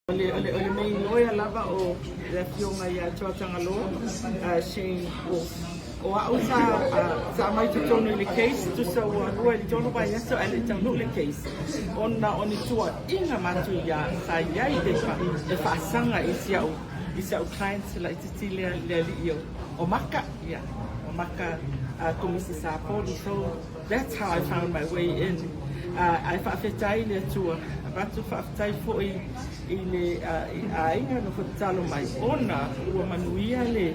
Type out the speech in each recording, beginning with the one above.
Ole mai loia lava o le fionga ia tuatanga loa, Shane o au sa mai tu tonu le case, tu sa ua rua i tonu vai aso ale tanu le case. Ona oni tua inga matu ia sa iai e whaasanga i siau clients la i titi le li o maka, ia, o maka komisi Sapolu. So that's how I found my way in. Ai whaafetai le tua. Patu Falefatu fo i le ainga no talo mai ona ua manuia le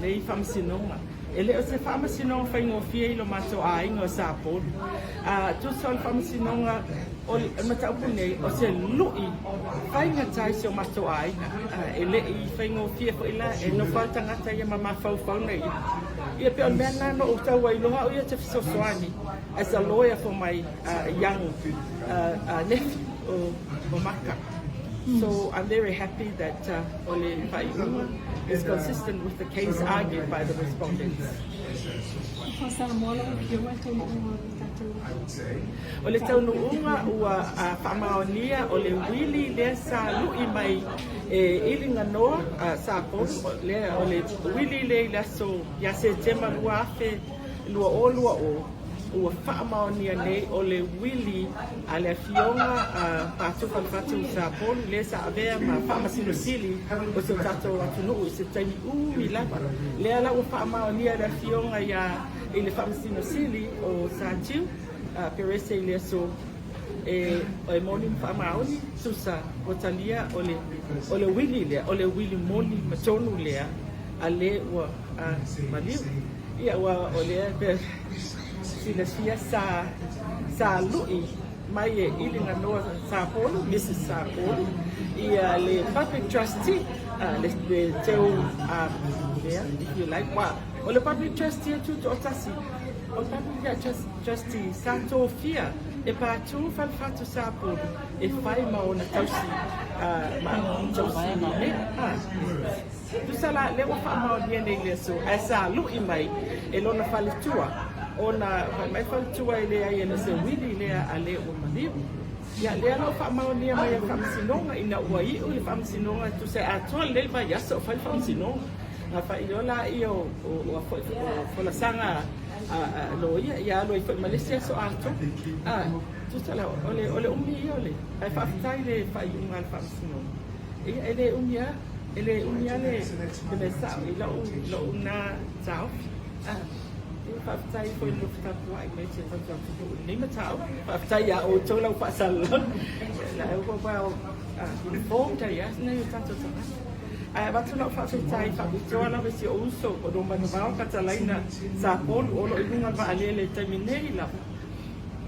nei faamasinoga ele o se faamasinoga faigofia i lo matou ainga o Sapolu tu so le faamasinoga o mataupu nei o se lu'i faigatai se o matou ainga ele i faigofia fo'i la e nofa tagata ia mamafau nei ia pe on mea nano o tauailoa o ia te fesoasoani as a lawyer for my young nephew o Maka. So I'm very happy that Ole Paiuma is consistent with the case argued by the respondents. Ole taunuunga ua whamaonia o le uili lea sa lui mai Iliganoa Sapolu lea o le uili lea so ya se tema lua afe lua o ua whaamaonia nei o le uili a le fionga Patu Falefatu Sapolu le sa avea ma Faamasino Sili o se tatou atunuu i se taimi ui lava. Lea la ua whaamaonia le fionga ia i le Faamasino Sili o Satiu perese i le so o moni whaamaoni susa o talia o le uili lea, o le uili moni matonu lea a le ua maliu. Ia ua o lea Silasia sa lu'i mai e Iliganoa Sapolu, Mrs. Sapolu, ia le public trustee, le teu if you like, o le public trustee tutu o tasi, o public trustee sa tōwhia e Patū Falefatu Sapolu e whai maona tausi tu sala le wa whaamaonia nei lea so e sa lu'i mai e lona faletua ona mai faletua e lea ia na se uili lea a le o maliu ia lea no whaamaonia mai a faamasinoga ina ua iu le faamasinoga tu se atua le vai asa o fai faamasinoga na whaiola i o folasaga lo ia alo i whai Malaysia so ato tu sala ole umi i ole ai whaafitai le whaiunga le faamasinoga ia ele umia ele umiale de mesa i lo una tau Faafetai foi no fitapu ai me se tau tu ni matau faafetai ya o tola o pasal la o ko inform ta ya na yo tanto tanga ai batu no faafetai fa bitoa na vesi o uso o do manu va katalaina Sapolu o lo inga va alele terminei la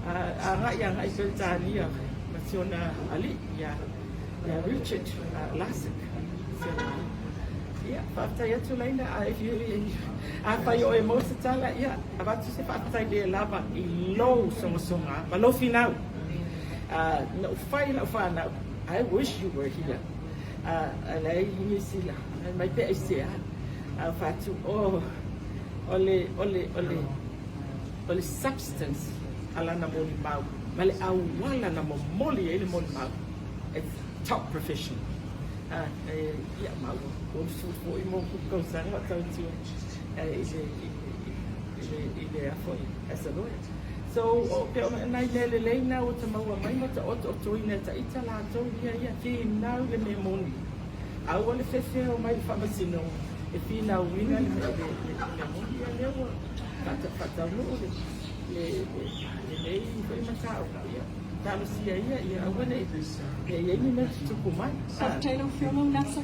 ara ya ai se tania naciona ali ya Richard Lasik. Yeah, faafetai atu laina a whai o e mausa tala, ia, a watu se whaafetai lea lava i lou songa, ma lo finau. Na whai la whanau, I wish you were here. A lei hingi sila, mai pe ai sea, a whatu, ole substance ala na moli mau, ma le awala na moli e le moli mau. It's top profession. Ia mau, o sufu i mo kukausanga tau tiu. Ile foi essa lawyer. So pe nai le leina o te maua mai mo te o tuuina ta ita la to ia fi nau le me moni. Au ole fefe o mai faamasino e fi nau winga le moni ia le pata no le nei foi matau ia. Talosaga ia au ne e ni me tu kumai. Subtitle film nasa.